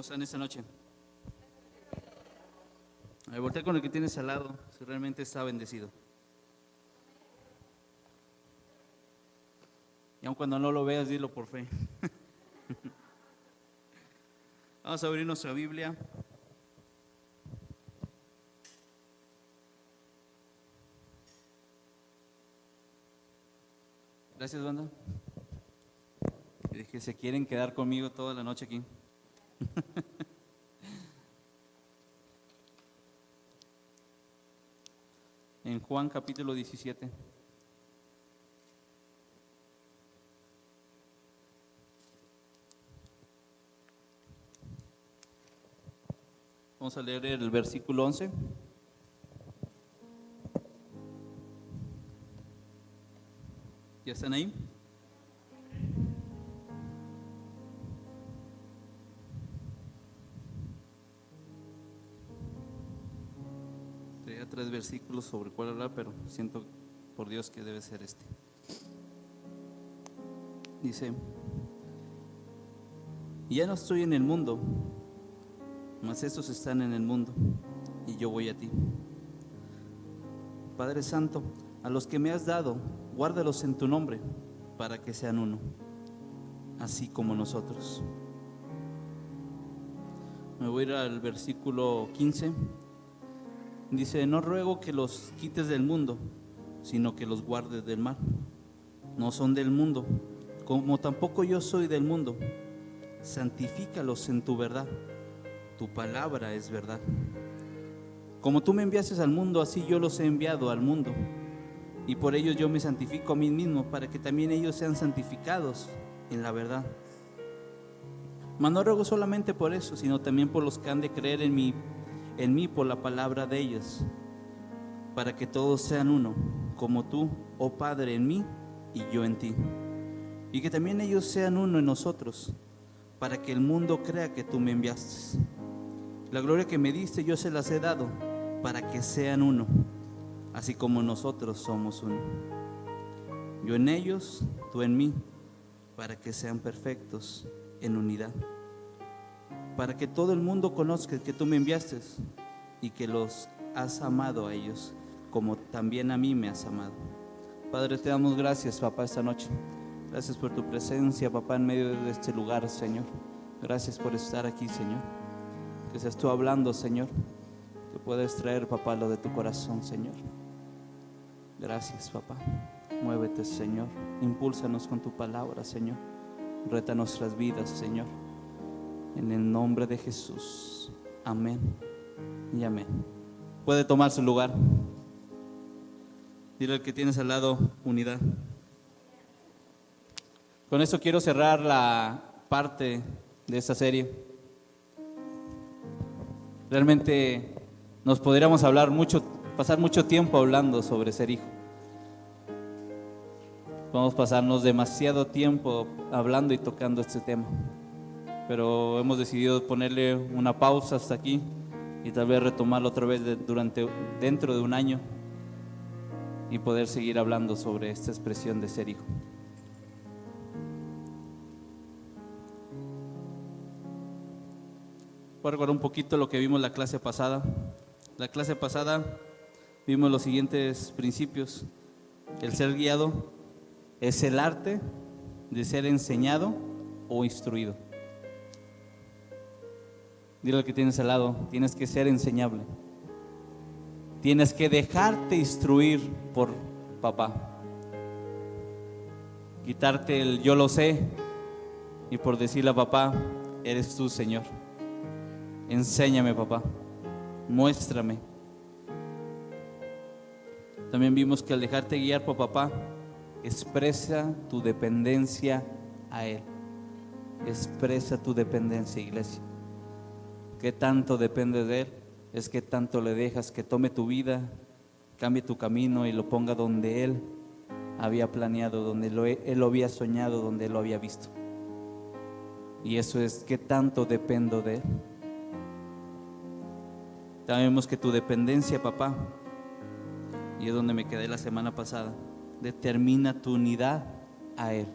¿Cómo están esta noche? A ver, voltea con el que tienes al lado, si realmente está bendecido. Y aun cuando no lo veas, dilo por fe. Vamos a abrir nuestra Biblia. Gracias, banda. Y dije, se quieren quedar conmigo toda la noche aquí. En Juan capítulo 17. Vamos a leer el versículo 11. ¿Ya están ahí? Tenía 3 versículos sobre cuál hablar, pero siento por Dios que debe ser este. Dice: y ya no estoy en el mundo, mas estos están en el mundo, y yo voy a ti. Padre Santo, a los que me has dado, guárdalos en tu nombre, para que sean uno, así como nosotros. Me voy a ir al versículo 15. Dice: no ruego que los quites del mundo, sino que los guardes del mal. No son del mundo, como tampoco yo soy del mundo. Santifícalos en tu verdad. Tu palabra es verdad. Como tú me enviaste al mundo, así yo los he enviado al mundo. Y por ellos yo me santifico a mí mismo, para que también ellos sean santificados en la verdad. Mas no ruego solamente por eso, sino también por los que han de creer en mí por la palabra de ellos, para que todos sean uno, como tú, oh Padre, en mí y yo en ti. Y que también ellos sean uno en nosotros, para que el mundo crea que tú me enviaste. La gloria que me diste yo se las he dado, para que sean uno, así como nosotros somos uno. Yo en ellos, tú en mí, para que sean perfectos en unidad. Para que todo el mundo conozca que tú me enviaste y que los has amado a ellos, como también a mí me has amado. Padre, te damos gracias, papá, esta noche. Gracias por tu presencia, papá, en medio de este lugar, Señor. Gracias por estar aquí, Señor. Que seas tú hablando, Señor. Que puedas traer, papá, lo de tu corazón, Señor. Gracias, papá. Muévete, Señor. Impúlsanos con tu palabra, Señor. Reta nuestras vidas, Señor. En el nombre de Jesús. Amén y amén. Puede tomar su lugar. Dile al que tienes al lado: unidad. Con esto quiero cerrar la parte de esta serie. Realmente nos podríamos pasar mucho tiempo hablando sobre ser hijo. Podemos pasarnos demasiado tiempo hablando y tocando este tema, pero hemos decidido ponerle una pausa hasta aquí y tal vez retomarlo otra vez dentro de un año y poder seguir hablando sobre esta expresión de ser hijo. Voy a recordar un poquito lo que vimos la clase pasada. La clase pasada vimos los siguientes principios. El ser guiado es el arte de ser enseñado o instruido. Dile al que tienes al lado: tienes que ser enseñable. Tienes que dejarte instruir por papá. Quitarte el yo lo sé y por decirle a papá: eres tú, Señor. Enséñame, papá. Muéstrame. También vimos que al dejarte guiar por papá, expresa tu dependencia a Él. Expresa tu dependencia, iglesia. ¿Qué tanto depende de Él? Es que tanto le dejas que tome tu vida, cambie tu camino y lo ponga donde Él había planeado, donde Él lo había soñado, donde Él lo había visto. Y eso es qué tanto dependo de Él. Sabemos que tu dependencia, papá, y es donde me quedé la semana pasada, determina tu unidad a Él.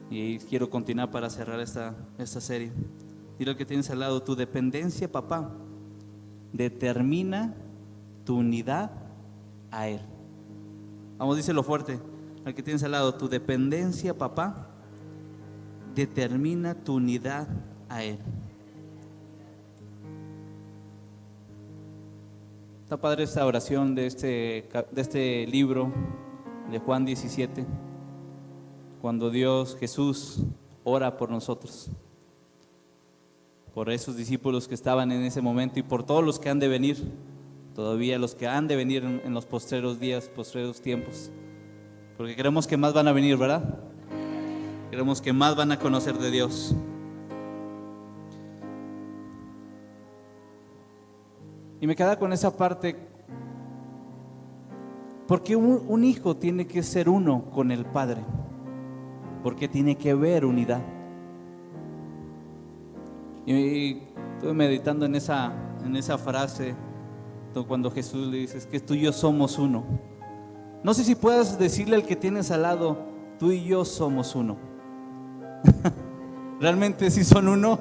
Y quiero continuar para cerrar esta serie. Dile al que tienes al lado, tu dependencia, papá, determina tu unidad a Él. Vamos, díselo fuerte. Al que tienes al lado, tu dependencia, papá, determina tu unidad a Él. Está padre esta oración de este libro de Juan 17, cuando Jesús ora por nosotros, por esos discípulos que estaban en ese momento y por todos los que han de venir, todavía los que han de venir en los postreros días, postreros tiempos, porque creemos que más van a venir, ¿verdad? Creemos que más van a conocer de Dios. Y me queda con esa parte, porque un hijo tiene que ser uno con el Padre, porque tiene que haber unidad. Y estuve meditando en esa frase, cuando Jesús le dice, es que tú y yo somos uno. No sé si puedas decirle al que tienes al lado, tú y yo somos uno. ¿Realmente sí son uno?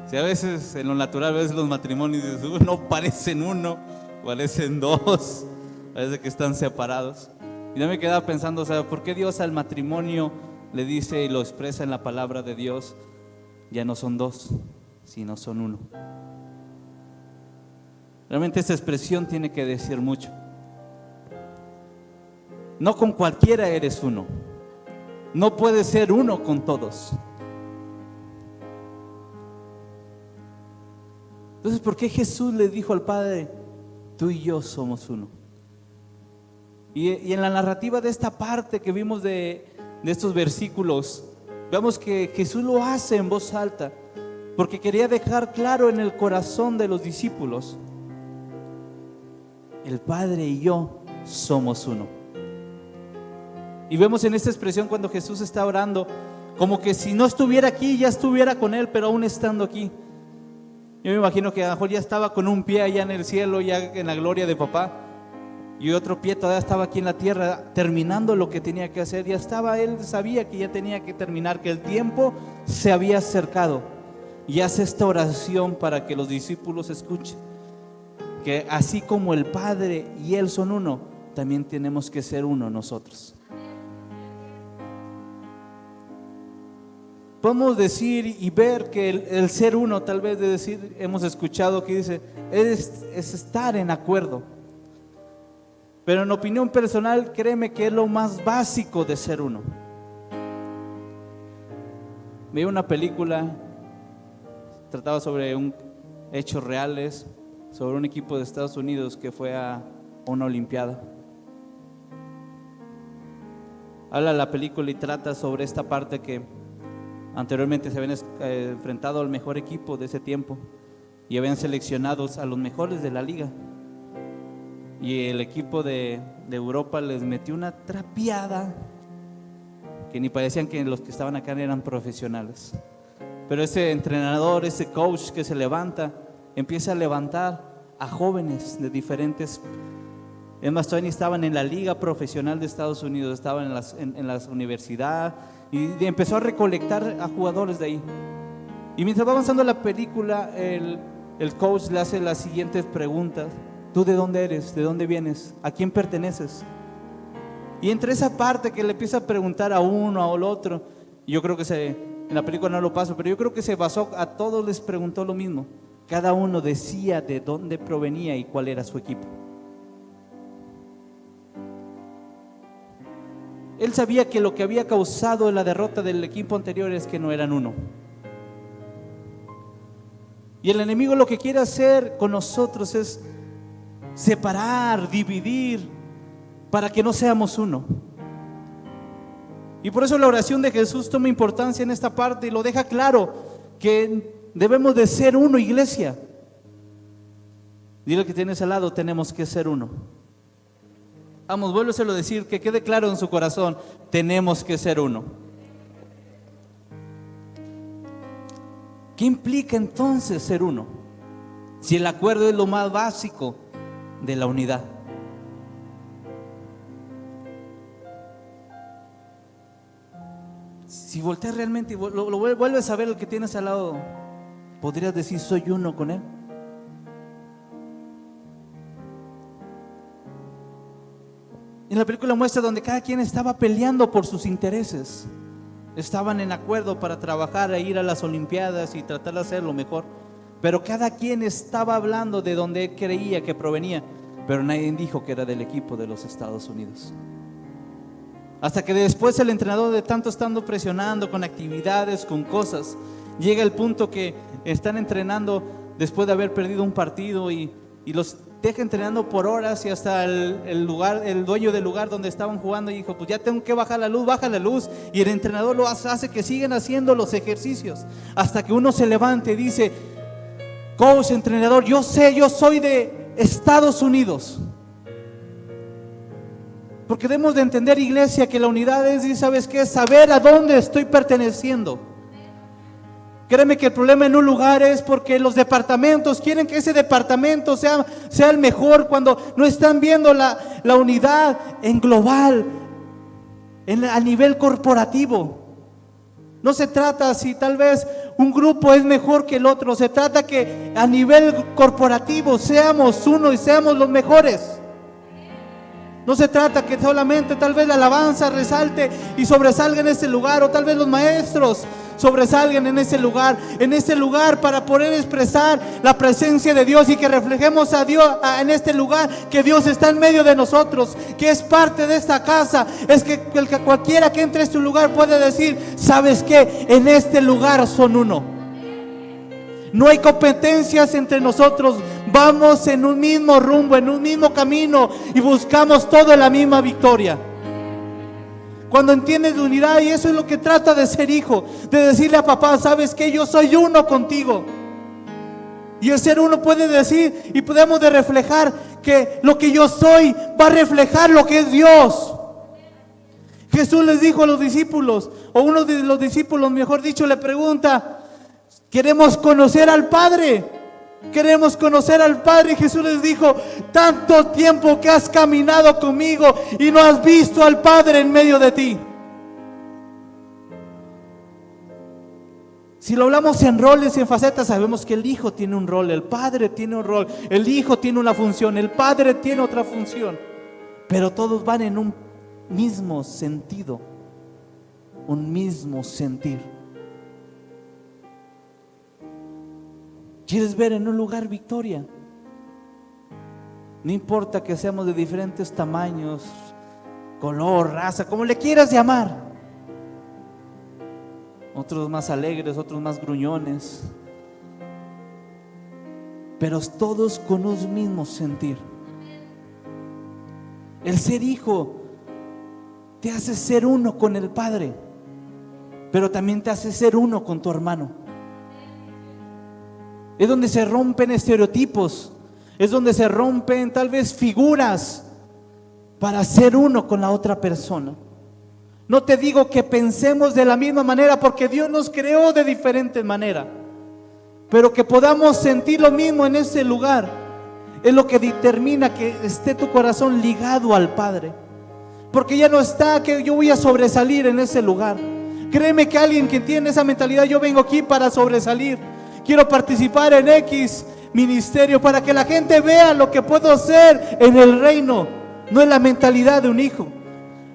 Si a veces en lo natural, a veces los matrimonios no parecen uno, parecen dos, parece que están separados. Y yo me quedaba pensando, o sea, ¿por qué Dios al matrimonio le dice y lo expresa en la palabra de Dios? Ya no son dos, sino son uno. Realmente esta expresión tiene que decir mucho. No con cualquiera eres uno. No puedes ser uno con todos. Entonces, ¿por qué Jesús le dijo al Padre, tú y yo somos uno? Y en la narrativa de esta parte que vimos de estos versículos, vemos que Jesús lo hace en voz alta, porque quería dejar claro en el corazón de los discípulos, el Padre y yo somos uno. Y vemos en esta expresión cuando Jesús está orando, como que si no estuviera aquí, ya estuviera con Él, pero aún estando aquí. Yo me imagino que a lo mejor ya estaba con un pie allá en el cielo, ya en la gloria de papá, y otro pie todavía estaba aquí en la tierra, terminando lo que tenía que hacer. Ya estaba, él sabía que ya tenía que terminar, que el tiempo se había acercado, y hace esta oración para que los discípulos escuchen, que así como el Padre y Él son uno, también tenemos que ser uno nosotros. Podemos decir y ver que el ser uno, tal vez de decir, hemos escuchado que dice, es estar en acuerdo. Pero en opinión personal, créeme que es lo más básico de ser uno. Vi una película, trataba sobre hechos reales, sobre un equipo de Estados Unidos que fue a una olimpiada. Habla la película y trata sobre esta parte que anteriormente se habían enfrentado al mejor equipo de ese tiempo y habían seleccionado a los mejores de la liga, y el equipo de Europa les metió una trapeada que ni parecían que los que estaban acá eran profesionales. Pero ese entrenador, ese coach que se levanta, empieza a levantar a jóvenes de diferentes, es más, todavía estaban en la liga profesional de Estados Unidos, estaban en las universidades, y empezó a recolectar a jugadores de ahí. Y mientras va avanzando la película, el coach le hace las siguientes preguntas: ¿tú de dónde eres? ¿De dónde vienes? ¿A quién perteneces? Y entre esa parte que le empieza a preguntar a uno, al otro, yo creo que en la película no lo paso, pero yo creo que se basó, a todos les preguntó lo mismo. Cada uno decía de dónde provenía y cuál era su equipo. Él sabía que lo que había causado la derrota del equipo anterior es que no eran uno. Y el enemigo lo que quiere hacer con nosotros es separar, dividir, para que no seamos uno. Y por eso la oración de Jesús toma importancia en esta parte y lo deja claro, que debemos de ser uno, iglesia. Dile que tienes al lado, tenemos que ser uno. Vamos, vuélveselo a decir, que quede claro en su corazón, tenemos que ser uno. ¿Qué implica entonces ser uno? Si el acuerdo es lo más básico de la unidad. Si volteas realmente y lo vuelves a ver el que tienes al lado, podrías decir: soy uno con él. En la película muestra donde cada quien estaba peleando por sus intereses. Estaban en acuerdo para trabajar e ir a las Olimpiadas y tratar de hacer lo mejor, pero cada quien estaba hablando de donde él creía que provenía, pero nadie dijo que era del equipo de los Estados Unidos. Hasta que después el entrenador, de tanto estando presionando con actividades, con cosas, llega el punto que están entrenando después de haber perdido un partido y los deja entrenando por horas, y hasta el dueño del lugar donde estaban jugando dijo: pues ya tengo que baja la luz, y el entrenador lo hace que sigan haciendo los ejercicios, hasta que uno se levante y dice: coach, entrenador, yo soy de Estados Unidos. Porque debemos de entender, iglesia, que la unidad es, ¿sabes qué? Saber a dónde estoy perteneciendo. Créeme que el problema en un lugar es porque los departamentos quieren que ese departamento sea el mejor, cuando no están viendo la unidad en global, a nivel corporativo. No se trata si tal vez un grupo es mejor que el otro, se trata que a nivel corporativo seamos uno y seamos los mejores. No se trata que solamente tal vez la alabanza resalte y sobresalga en ese lugar, o tal vez los maestros sobresalgan en ese lugar para poder expresar la presencia de Dios y que reflejemos a Dios en este lugar, que Dios está en medio de nosotros, que es parte de esta casa. Es que cualquiera que entre a este lugar puede decir: ¿sabes qué? En este lugar son uno. No hay competencias entre nosotros, vamos en un mismo rumbo, en un mismo camino, y buscamos todo la misma victoria. Cuando entiendes de unidad, y eso es lo que trata de ser hijo, de decirle a papá: ¿sabes qué? Yo soy uno contigo. Y el ser uno puede decir, y podemos de reflejar, que lo que yo soy va a reflejar lo que es Dios. Jesús les dijo a los discípulos, o uno de los discípulos, mejor dicho, le pregunta: queremos conocer al Padre. Queremos conocer al Padre. Y Jesús les dijo: tanto tiempo que has caminado conmigo y no has visto al Padre en medio de ti. Si lo hablamos en roles y en facetas, sabemos que el Hijo tiene un rol, el Padre tiene un rol, el Hijo tiene una función, el Padre tiene otra función, pero todos van en un mismo sentido, un mismo sentir. ¿Quieres ver en un lugar victoria? No importa que seamos de diferentes tamaños, color, raza, como le quieras llamar. Otros más alegres, otros más gruñones, pero todos con un mismo sentir. El ser hijo te hace ser uno con el Padre, pero también te hace ser uno con tu hermano. Es donde se rompen estereotipos, es donde se rompen tal vez figuras para ser uno con la otra persona. No te digo que pensemos de la misma manera, porque Dios nos creó de diferente manera, pero que podamos sentir lo mismo en ese lugar es lo que determina que esté tu corazón ligado al Padre. Porque ya no está que yo voy a sobresalir en ese lugar. Créeme que alguien que tiene esa mentalidad: yo vengo aquí para sobresalir, quiero participar en X ministerio para que la gente vea lo que puedo hacer en el reino. No es la mentalidad de un hijo,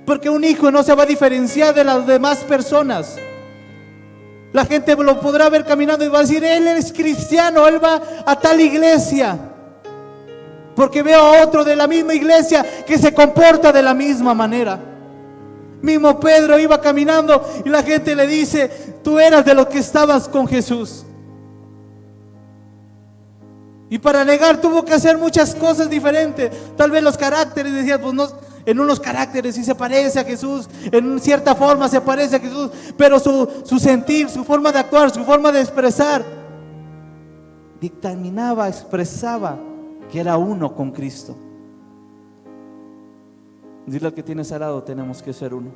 porque un hijo no se va a diferenciar de las demás personas. La gente lo podrá ver caminando y va a decir: él es cristiano, él va a tal iglesia, porque veo a otro de la misma iglesia que se comporta de la misma manera. Mismo Pedro iba caminando y la gente le dice: tú eras de los que estabas con Jesús. Y para negar tuvo que hacer muchas cosas diferentes. Tal vez los caracteres, decía, pues no, en unos caracteres sí se parece a Jesús, en cierta forma se parece a Jesús, pero su sentir, su forma de actuar, su forma de expresar, dictaminaba, expresaba que era uno con Cristo. Dile al que tienes al lado: tenemos que ser uno.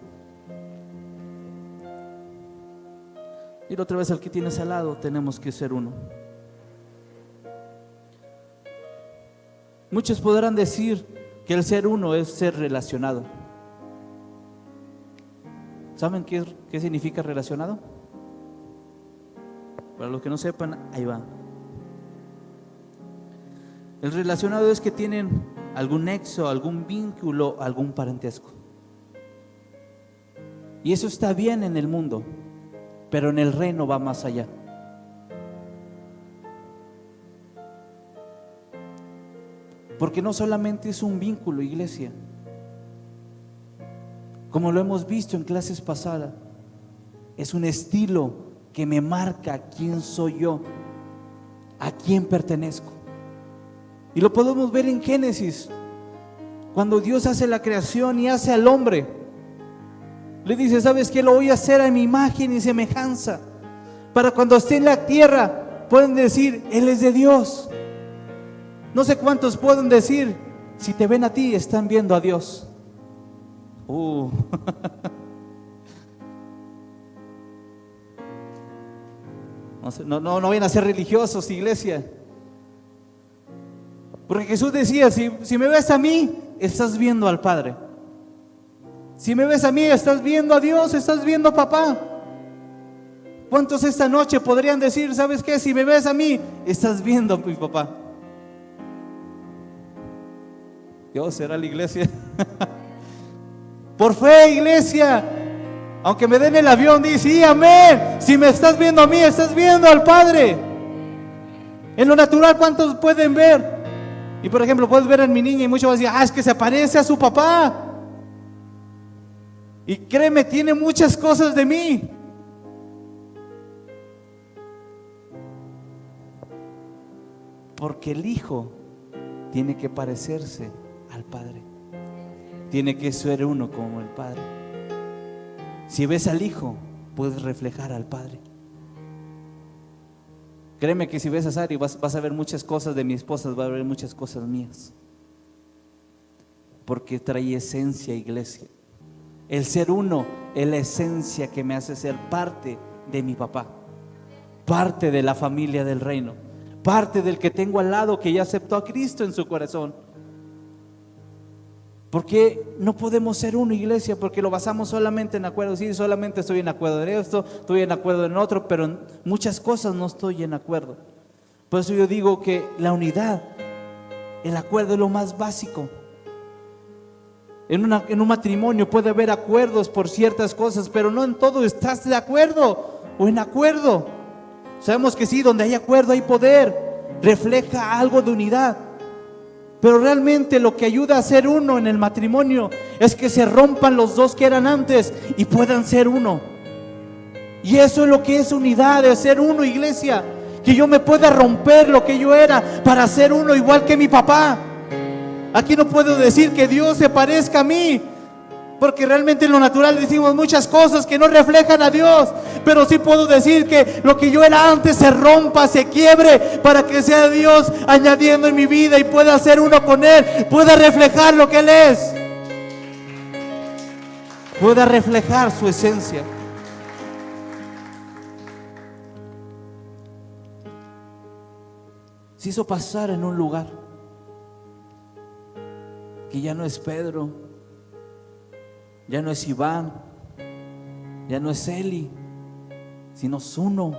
Dile otra vez al que tienes al lado: tenemos que ser uno. Muchos podrán decir que el ser uno es ser relacionado. ¿Saben qué significa relacionado? Para los que no sepan, ahí va. El relacionado es que tienen algún nexo, algún vínculo, algún parentesco. Y eso está bien en el mundo, pero en el reino va más allá. Porque no solamente es un vínculo, iglesia, como lo hemos visto en clases pasadas, es un estilo que me marca quién soy yo, a quién pertenezco. Y lo podemos ver en Génesis, cuando Dios hace la creación y hace al hombre. Le dice: ¿sabes qué? Lo voy a hacer a mi imagen y semejanza, para cuando esté en la tierra pueden decir: Él es de Dios. No sé cuántos pueden decir: si te ven a ti, están viendo a Dios. No vayan a ser religiosos, iglesia. Porque Jesús decía: si me ves a mí, estás viendo al Padre. Si me ves a mí, estás viendo a Dios, estás viendo a papá. ¿Cuántos esta noche podrían decir: ¿sabes qué? Si me ves a mí, estás viendo a mi papá? Dios, será la iglesia. Por fe, iglesia. Aunque me den el avión, dice: sí, amén. Si me estás viendo a mí, estás viendo al Padre. En lo natural, ¿cuántos pueden ver? Y por ejemplo, puedes ver a mi niña y muchos van a decir: es que se parece a su papá. Y créeme, tiene muchas cosas de mí. Porque el Hijo tiene que parecerse al Padre. Tiene que ser uno como el Padre. Si ves al Hijo, puedes reflejar al Padre. Créeme que si ves a Sari, vas a ver muchas cosas de mi esposa, vas a ver muchas cosas mías. Porque trae esencia, iglesia. El ser uno es la esencia que me hace ser parte de mi papá, parte de la familia del reino, parte del que tengo al lado que ya aceptó a Cristo en su corazón. Porque no podemos ser uno, iglesia, porque lo basamos solamente en acuerdo. Sí, solamente estoy en acuerdo en esto, estoy en acuerdo en otro, pero en muchas cosas no estoy en acuerdo. Por eso yo digo que la unidad, el acuerdo es lo más básico. En un matrimonio puede haber acuerdos por ciertas cosas, pero no en todo estás de acuerdo o en acuerdo. Sabemos que sí, donde hay acuerdo hay poder, refleja algo de unidad. Pero realmente lo que ayuda a ser uno en el matrimonio es que se rompan los dos que eran antes y puedan ser uno. Y eso es lo que es unidad, de ser uno, iglesia. Que yo me pueda romper lo que yo era para ser uno igual que mi papá. Aquí no puedo decir que Dios se parezca a mí, porque realmente en lo natural decimos muchas cosas que no reflejan a Dios. Pero sí puedo decir que lo que yo era antes se rompa, se quiebre, para que sea Dios añadiendo en mi vida y pueda ser uno con Él, pueda reflejar lo que Él es, pueda reflejar su esencia. Se hizo pasar en un lugar que ya no es Pedro, ya no es Iván, ya no es Eli, sino es uno.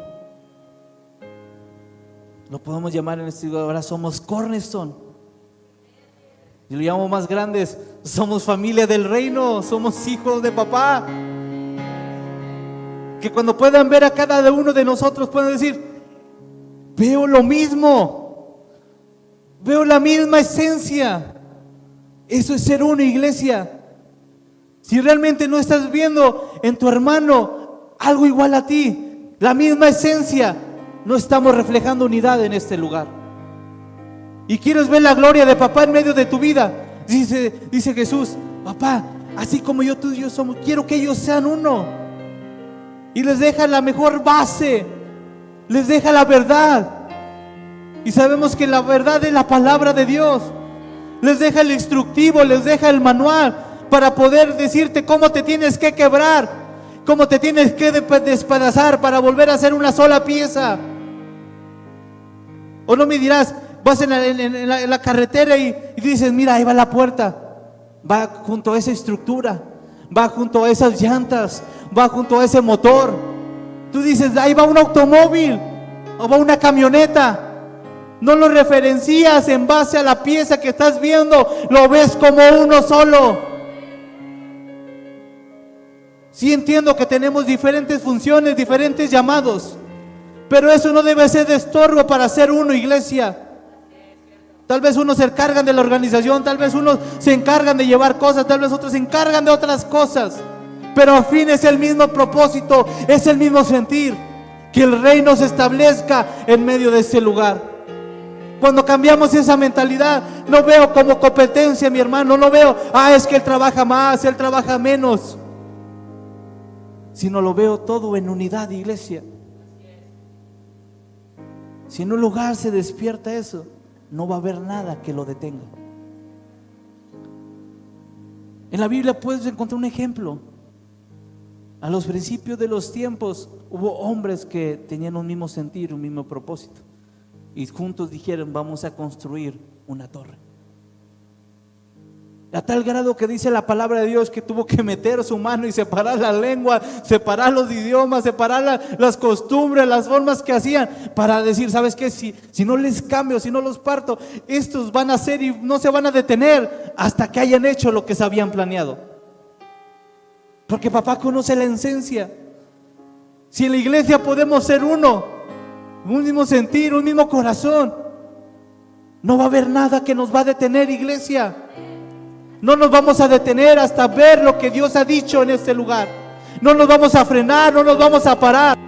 Lo podemos llamar en este lugar, ahora somos Cornerstone. Y lo llamo más grandes, somos familia del reino, somos hijos de papá. Que cuando puedan ver a cada uno de nosotros puedan decir: veo lo mismo, veo la misma esencia. Eso es ser uno, iglesia. Si realmente no estás viendo en tu hermano algo igual a ti, la misma esencia, no estamos reflejando unidad en este lugar. Y quieres ver la gloria de papá en medio de tu vida. Dice Jesús: papá, así como tú y yo somos, quiero que ellos sean uno. Y les deja la mejor base, les deja la verdad. Y sabemos que la verdad es la palabra de Dios. Les deja el instructivo, les deja el manual para poder decirte cómo te tienes que quebrar, cómo te tienes que despedazar para volver a ser una sola pieza. O no me dirás, vas en la carretera y dices: mira, ahí va la puerta, va junto a esa estructura, va junto a esas llantas, va junto a ese motor. Tú dices, ahí va un automóvil o va una camioneta. No lo referencias en base a la pieza que estás viendo, lo ves como uno solo. Sí entiendo que tenemos diferentes funciones, diferentes llamados, pero eso no debe ser de estorbo para ser uno, iglesia. Tal vez unos se encargan de la organización, tal vez unos se encargan de llevar cosas, tal vez otros se encargan de otras cosas, pero al fin es el mismo propósito, es el mismo sentir, que el reino se establezca en medio de este lugar. Cuando cambiamos esa mentalidad, no veo como competencia, mi hermano, no veo, es que él trabaja más, él trabaja menos, sino lo veo todo en unidad, iglesia. Si en un lugar se despierta eso, no va a haber nada que lo detenga. En la Biblia puedes encontrar un ejemplo. A los principios de los tiempos hubo hombres que tenían un mismo sentir, un mismo propósito, y juntos dijeron, vamos a construir una torre. A tal grado que dice la palabra de Dios que tuvo que meter su mano y separar la lengua, separar los idiomas, separar las costumbres, las formas que hacían, para decir, ¿sabes qué? Si no les cambio, si no los parto, estos van a hacer y no se van a detener hasta que hayan hecho lo que se habían planeado. Porque papá conoce la esencia. Si en la iglesia podemos ser uno, un mismo sentir, un mismo corazón, no va a haber nada que nos va a detener, iglesia. No nos vamos a detener hasta ver lo que Dios ha dicho en este lugar. No nos vamos a frenar, no nos vamos a parar.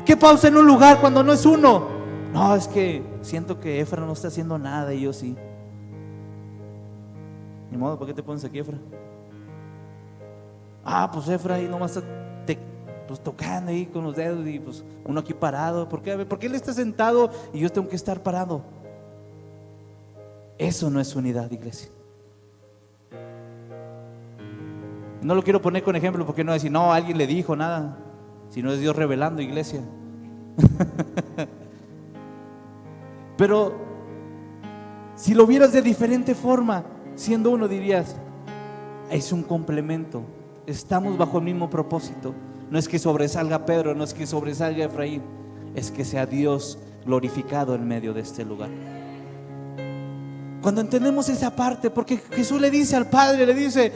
¿Qué pausa en un lugar cuando no es uno? No, es que siento que Efra no está haciendo nada y yo sí. Ni modo, ¿para qué te pones aquí, Efra? Pues Efra ahí nomás está tocando ahí con los dedos y pues uno aquí parado. ¿Por qué? ¿Por qué él está sentado y yo tengo que estar parado? Eso no es unidad, iglesia. No lo quiero poner con ejemplo porque no decir, no, alguien le dijo nada, sino es Dios revelando, iglesia. Pero si lo vieras de diferente forma, siendo uno, dirías, es un complemento, estamos bajo el mismo propósito. No es que sobresalga Pedro, no es que sobresalga Efraín, es que sea Dios glorificado en medio de este lugar. Cuando entendemos esa parte, porque Jesús le dice al Padre, le dice,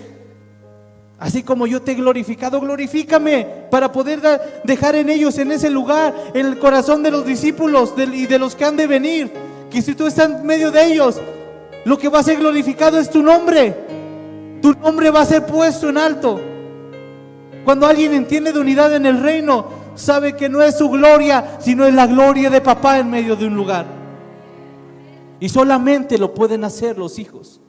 así como yo te he glorificado, glorifícame para poder dejar en ellos, en ese lugar, en el corazón de los discípulos y de los que han de venir, que si tú estás en medio de ellos, lo que va a ser glorificado es tu nombre va a ser puesto en alto. Cuando alguien entiende de unidad en el reino, sabe que no es su gloria, sino es la gloria de papá en medio de un lugar. Y solamente lo pueden hacer los hijos,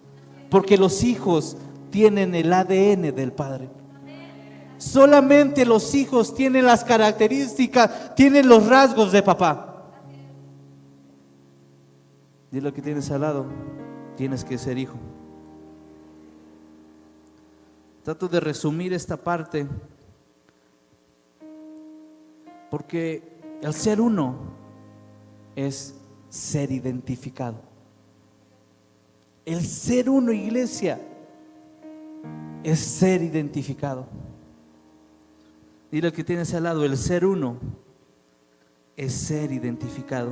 porque los hijos tienen el ADN del Padre. Solamente los hijos tienen las características, tienen los rasgos de papá. Dile lo que tienes al lado, tienes que ser hijo. Trato de resumir esta parte, porque el ser uno es ser identificado. El ser uno, iglesia, es ser identificado. Dile al que tienes al lado, el ser uno es ser identificado.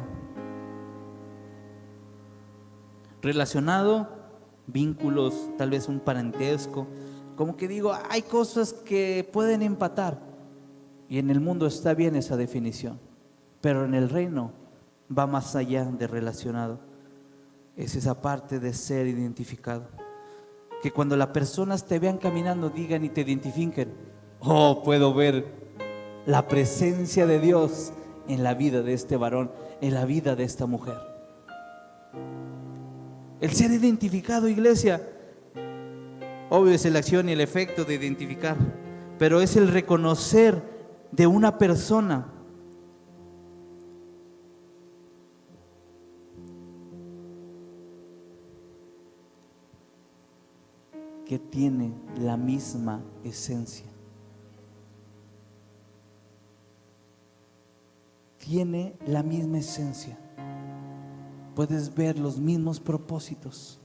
Relacionado, vínculos, tal vez un parentesco. Como que digo, hay cosas que pueden empatar, y en el mundo está bien esa definición, pero en el reino va más allá de relacionado. Es esa parte de ser identificado. Que cuando las personas te vean caminando, digan y te identifiquen, puedo ver la presencia de Dios en la vida de este varón, en la vida de esta mujer. El ser identificado, iglesia, obvio es la acción y el efecto de identificar, pero es el reconocer de una persona que tiene la misma esencia. Tiene la misma esencia. Puedes ver los mismos propósitos.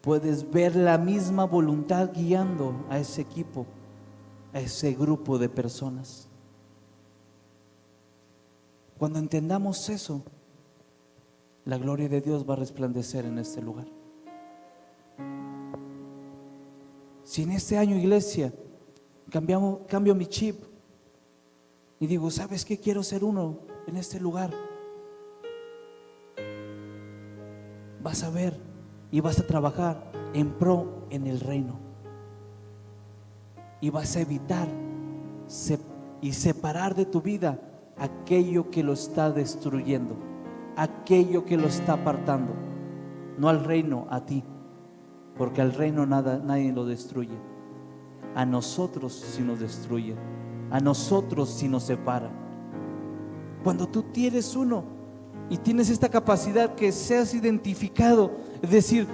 puedes ver la misma voluntad guiando a ese equipo, a ese grupo de personas. Cuando entendamos eso, la gloria de Dios va a resplandecer en este lugar. Si en este año, iglesia, cambio mi chip y digo, ¿sabes qué? Quiero ser uno en este lugar. Vas a ver y vas a trabajar en pro en el reino. Y vas a evitar y separar de tu vida aquello que lo está destruyendo, aquello que lo está apartando. No al reino, a ti. Porque al reino nadie lo destruye. A nosotros sí nos destruye. A nosotros sí nos separa. Cuando tú tienes uno y tienes esta capacidad que seas identificado, es decir,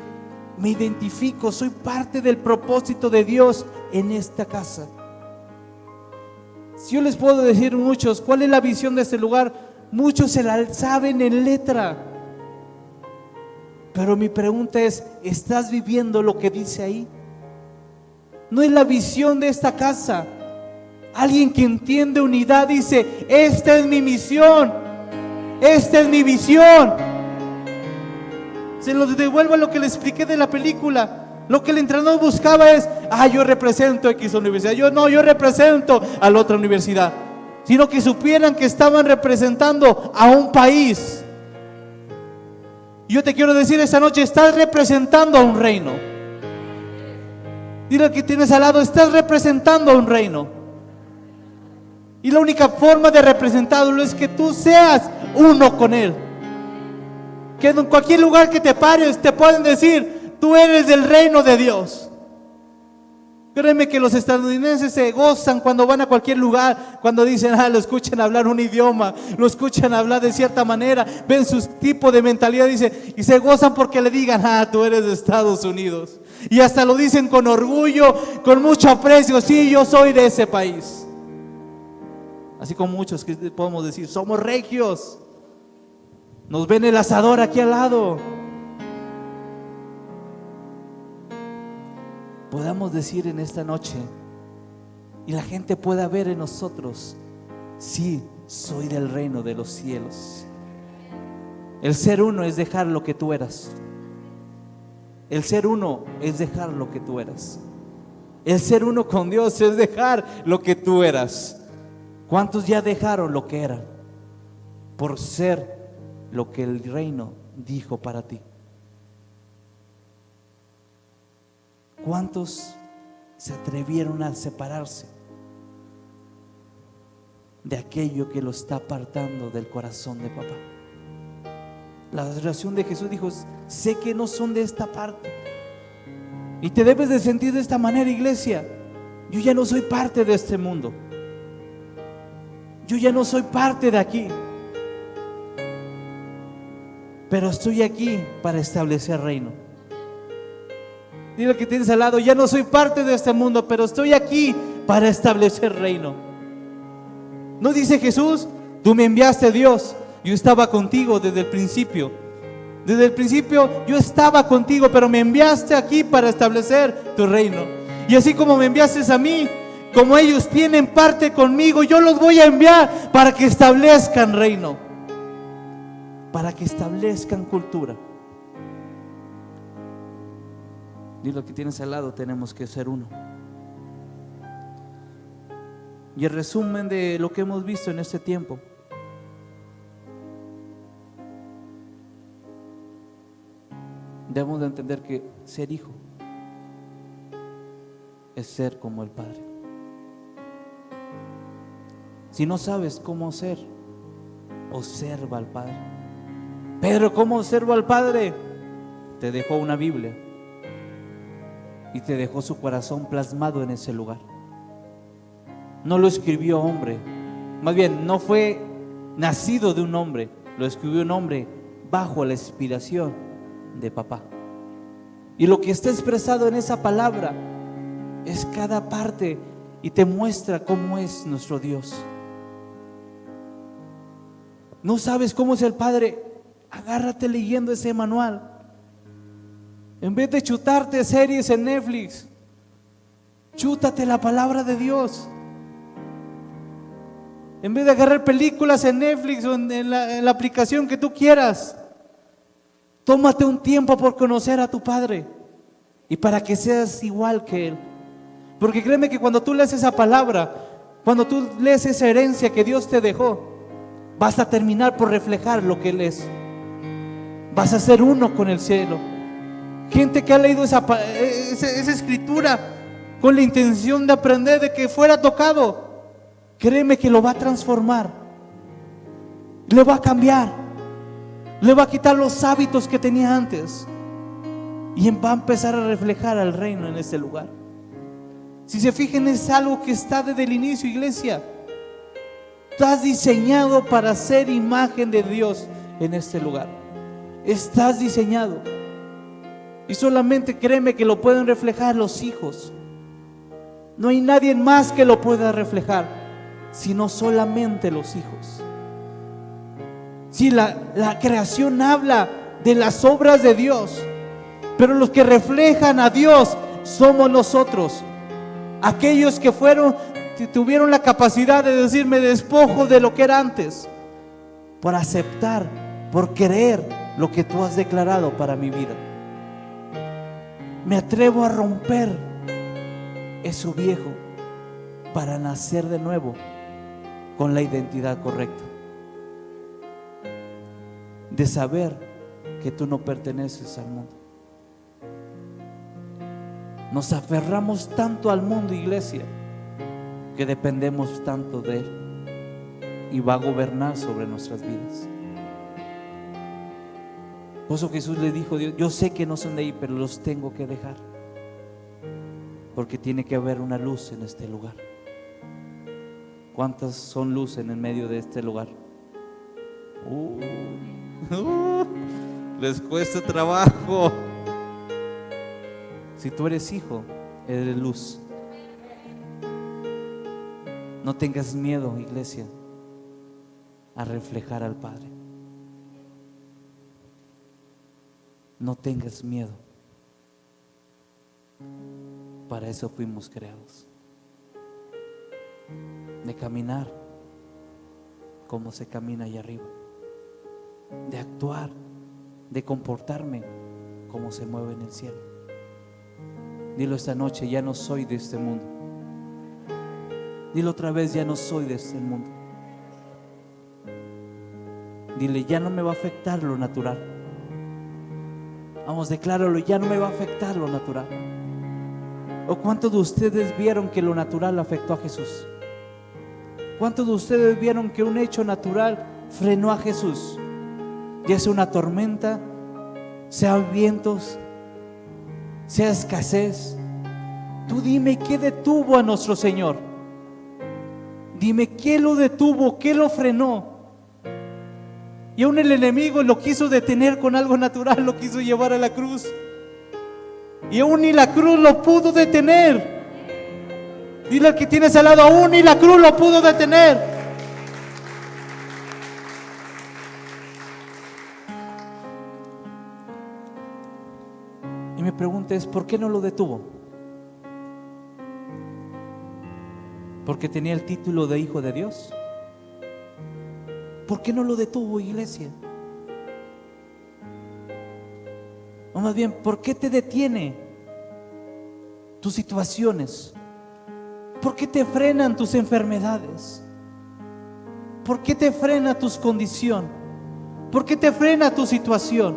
me identifico, soy parte del propósito de Dios en esta casa. Si yo les puedo decir muchos, ¿cuál es la visión de este lugar? Muchos se la saben en letra. Pero mi pregunta es, ¿estás viviendo lo que dice ahí? No es la visión de esta casa. Alguien que entiende unidad dice, esta es mi misión, esta es mi visión. Se los devuelvo a lo que le expliqué de la película. Lo que el entrenador buscaba es, yo represento a X universidad, yo represento a la otra universidad, sino que supieran que estaban representando a un país. Yo te quiero decir esta noche, estás representando a un reino. Dile al que tienes al lado, estás representando a un reino. Y la única forma de representarlo es que tú seas uno con él. Que en cualquier lugar que te pares te pueden decir, tú eres del reino de Dios. Créeme que los estadounidenses se gozan cuando van a cualquier lugar, cuando dicen, lo escuchan hablar un idioma, lo escuchan hablar de cierta manera, ven su tipo de mentalidad, dice, y se gozan porque le digan, tú eres de Estados Unidos. Y hasta lo dicen con orgullo, con mucho aprecio, sí, yo soy de ese país. Así como muchos que podemos decir, somos regios. Nos ven el asador aquí al lado. Podamos decir en esta noche y la gente pueda ver en nosotros, sí, soy del reino de los cielos. El ser uno es dejar lo que tú eras. El ser uno es dejar lo que tú eras. El ser uno con Dios es dejar lo que tú eras. ¿Cuántos ya dejaron lo que eran por ser lo que el reino dijo para ti? ¿Cuántos se atrevieron a separarse de aquello que lo está apartando del corazón de papá? La oración de Jesús dijo, sé que no son de esta parte. Y te debes de sentir de esta manera, iglesia. Yo ya no soy parte de este mundo. Yo ya no soy parte de aquí. Pero estoy aquí para establecer reino. Dile que tienes al lado, ya no soy parte de este mundo, pero estoy aquí para establecer reino. ¿No dice Jesús? Tú me enviaste, Dios, yo estaba contigo desde el principio. Desde el principio yo estaba contigo, pero me enviaste aquí para establecer tu reino. Y así como me enviaste a mí, como ellos tienen parte conmigo, yo los voy a enviar para que establezcan reino, para que establezcan cultura. Dile lo que tienes al lado, tenemos que ser uno. Y el resumen de lo que hemos visto en este tiempo: debemos de entender que ser hijo es ser como el Padre. Si no sabes cómo ser, observa al Padre. Pedro, ¿cómo observo al Padre? Te dejó una Biblia y te dejó su corazón plasmado en ese lugar. No lo escribió hombre, más bien no fue nacido de un hombre, lo escribió un hombre bajo la inspiración de papá. Y lo que está expresado en esa palabra es cada parte y te muestra cómo es nuestro Dios. ¿No sabes cómo es el Padre? Agárrate leyendo ese manual. En vez de chutarte series en Netflix, chútate la palabra de Dios. En vez de agarrar películas en Netflix o en la aplicación que tú quieras, tómate un tiempo por conocer a tu Padre y para que seas igual que Él. Porque créeme que cuando tú lees esa palabra, cuando tú lees esa herencia que Dios te dejó, vas a terminar por reflejar lo que Él es. Vas a ser uno con el cielo. Gente que ha leído esa escritura con la intención de aprender, de que fuera tocado, créeme que lo va a transformar, le va a cambiar, le va a quitar los hábitos que tenía antes y va a empezar a reflejar al reino en este lugar. Si se fijan, es algo que está desde el inicio, iglesia. Estás diseñado para ser imagen de Dios en este lugar. Estás diseñado. Y solamente créeme que lo pueden reflejar los hijos. No hay nadie más que lo pueda reflejar, sino solamente los hijos. Si la creación habla de las obras de Dios, pero los que reflejan a Dios somos nosotros. Aquellos que tuvieron la capacidad de decir: me despojo de lo que era antes, por aceptar, por querer lo que tú has declarado para mi vida. Me atrevo a romper eso viejo para nacer de nuevo con la identidad correcta, de saber que tú no perteneces al mundo. Nos aferramos tanto al mundo, iglesia, que dependemos tanto de Él y va a gobernar sobre nuestras vidas. Por eso Jesús le dijo: Dios, yo sé que no son de ahí, pero los tengo que dejar, porque tiene que haber una luz en este lugar. ¿Cuántas son luz en el medio de este lugar? Les cuesta trabajo. Si tú eres hijo, eres luz. No tengas miedo, iglesia, a reflejar al Padre. No tengas miedo. Para eso fuimos creados. De caminar como se camina allá arriba. De actuar, de comportarme como se mueve en el cielo. Dilo esta noche: ya no soy de este mundo. Dilo otra vez: ya no soy de este mundo. Dile: ya no me va a afectar lo natural. Vamos, decláralo: ya no me va a afectar lo natural. ¿O cuántos de ustedes vieron que lo natural afectó a Jesús? ¿Cuántos de ustedes vieron que un hecho natural frenó a Jesús? Ya sea una tormenta, sea vientos, sea escasez. Tú dime, ¿qué detuvo a nuestro Señor? Dime, ¿qué lo detuvo? ¿Qué lo frenó? Y aún el enemigo lo quiso detener con algo natural, lo quiso llevar a la cruz. Y aún ni la cruz lo pudo detener. Dile al que tienes al lado: aún ni la cruz lo pudo detener. Y mi pregunta es: ¿por qué no lo detuvo? ¿Porque tenía el título de hijo de Dios? ¿Por qué no lo detuvo, iglesia? O más bien, ¿por qué te detiene tus situaciones? ¿Por qué te frenan tus enfermedades? ¿Por qué te frena tu condición? ¿Por qué te frena tu situación?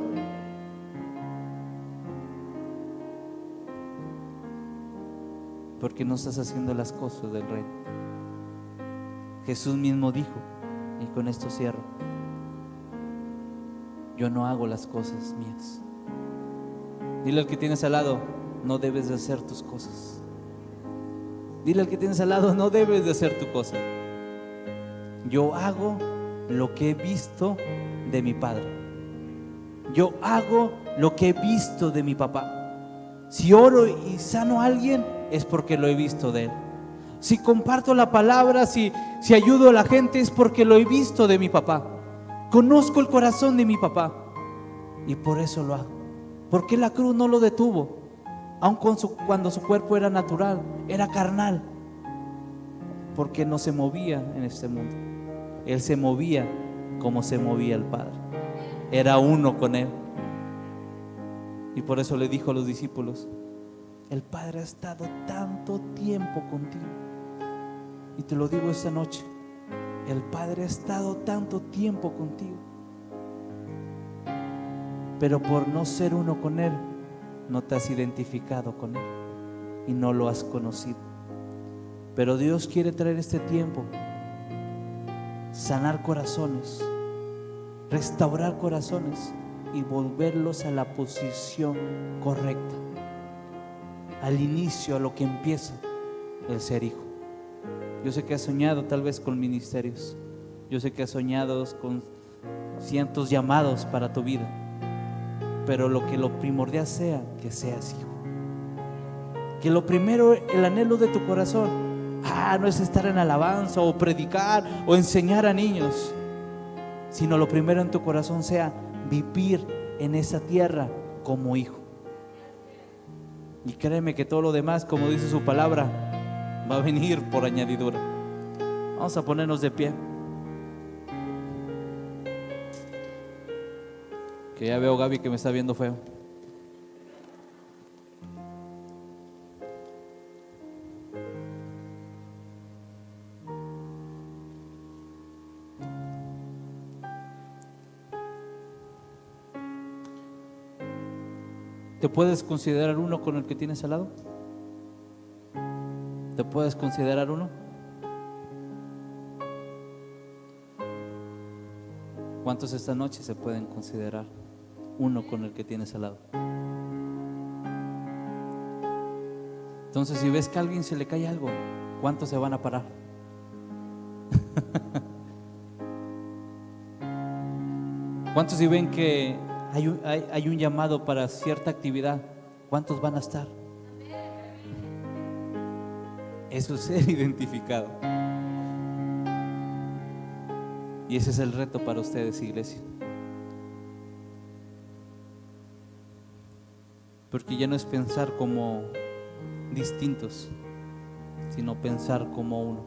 Porque no estás haciendo las cosas del reino. Jesús mismo dijo, y con esto cierro: yo no hago las cosas mías. Dile al que tienes al lado: no debes de hacer tus cosas. Dile al que tienes al lado: no debes de hacer tu cosa. Yo hago lo que he visto de mi padre. Yo hago lo que he visto de mi papá. Si oro y sano a alguien, es porque lo he visto de él. Si comparto la palabra, si ayudo a la gente, es porque lo he visto de mi papá. Conozco el corazón de mi papá y por eso lo hago. ¿Por qué la cruz no lo detuvo? Aun cuando su cuerpo era natural, era carnal. Porque no se movía en este mundo. Él se movía como se movía el Padre. Era uno con Él. Y por eso le dijo a los discípulos: el Padre ha estado tanto tiempo contigo. Y te lo digo esta noche, el Padre ha estado tanto tiempo contigo, pero por no ser uno con Él, no te has identificado con Él y no lo has conocido. Pero Dios quiere traer este tiempo, sanar corazones, restaurar corazones y volverlos a la posición correcta, al inicio, a lo que empieza el ser hijo. Yo sé que has soñado tal vez con ministerios, yo sé que has soñado con cientos llamados para tu vida, pero lo primordial sea que seas hijo. Que lo primero, el anhelo de tu corazón, no es estar en alabanza o predicar o enseñar a niños, sino lo primero en tu corazón sea vivir en esa tierra como hijo. Y créeme que todo lo demás, como dice su palabra, va a venir por añadidura. Vamos a ponernos de pie. Que ya veo a Gaby que me está viendo feo. ¿Te puedes considerar uno con el que tienes al lado? ¿Te puedes considerar uno? ¿Cuántos esta noche se pueden considerar uno con el que tienes al lado? Entonces, si ves que a alguien se le cae algo, ¿cuántos se van a parar? ¿Cuántos, si ven que hay un llamado para cierta actividad, cuántos van a estar? Eso es ser identificado. Y ese es el reto para ustedes, iglesia. Porque ya no es pensar como distintos, sino pensar como uno.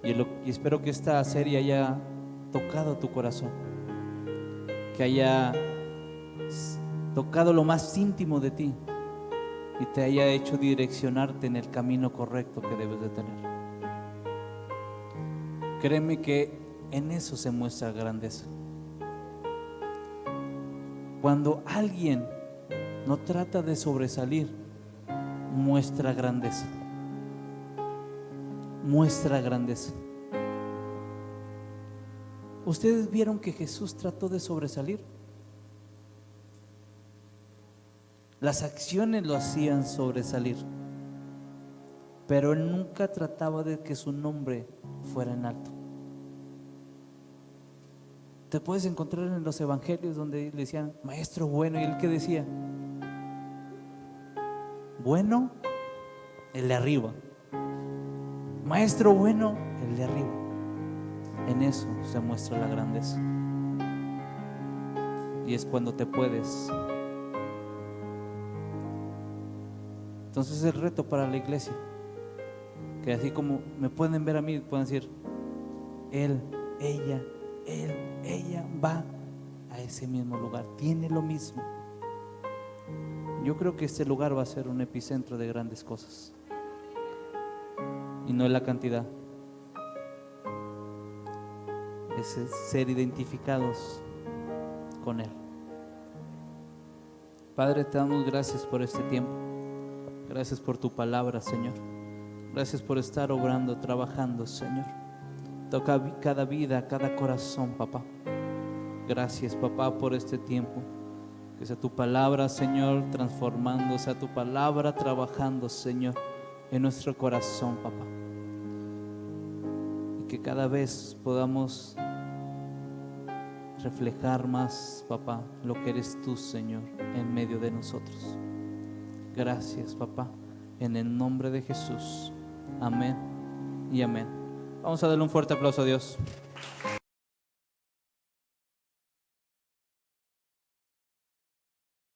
Y espero que esta serie haya tocado tu corazón, que haya tocado lo más íntimo de ti y te haya hecho direccionarte en el camino correcto que debes de tener. Créeme que en eso se muestra grandeza. Cuando alguien no trata de sobresalir, muestra grandeza. Muestra grandeza. ¿Ustedes vieron que Jesús trató de sobresalir? Las acciones lo hacían sobresalir, pero Él nunca trataba de que su nombre fuera en alto. Te puedes encontrar en los evangelios donde le decían maestro bueno, y Él que decía, bueno, el de arriba. Maestro bueno, el de arriba. En eso se muestra la grandeza. Y es cuando te puedes. Entonces el reto para la iglesia, que así como me pueden ver a mí, pueden decir, él, ella va a ese mismo lugar, tiene lo mismo. Yo creo que este lugar va a ser un epicentro de grandes cosas, y no es la cantidad, es ser identificados con Él. Padre, te damos gracias por este tiempo. Gracias por tu palabra, Señor. Gracias por estar obrando, trabajando, Señor. Toca cada vida, cada corazón, papá. Gracias, papá, por este tiempo. Que sea tu palabra, Señor, transformando, sea tu palabra trabajando, Señor, en nuestro corazón, papá. Y que cada vez podamos reflejar más, papá, lo que eres tú, Señor, en medio de nosotros. Gracias, papá, en el nombre de Jesús. Amén y amén. Vamos a darle un fuerte aplauso a Dios.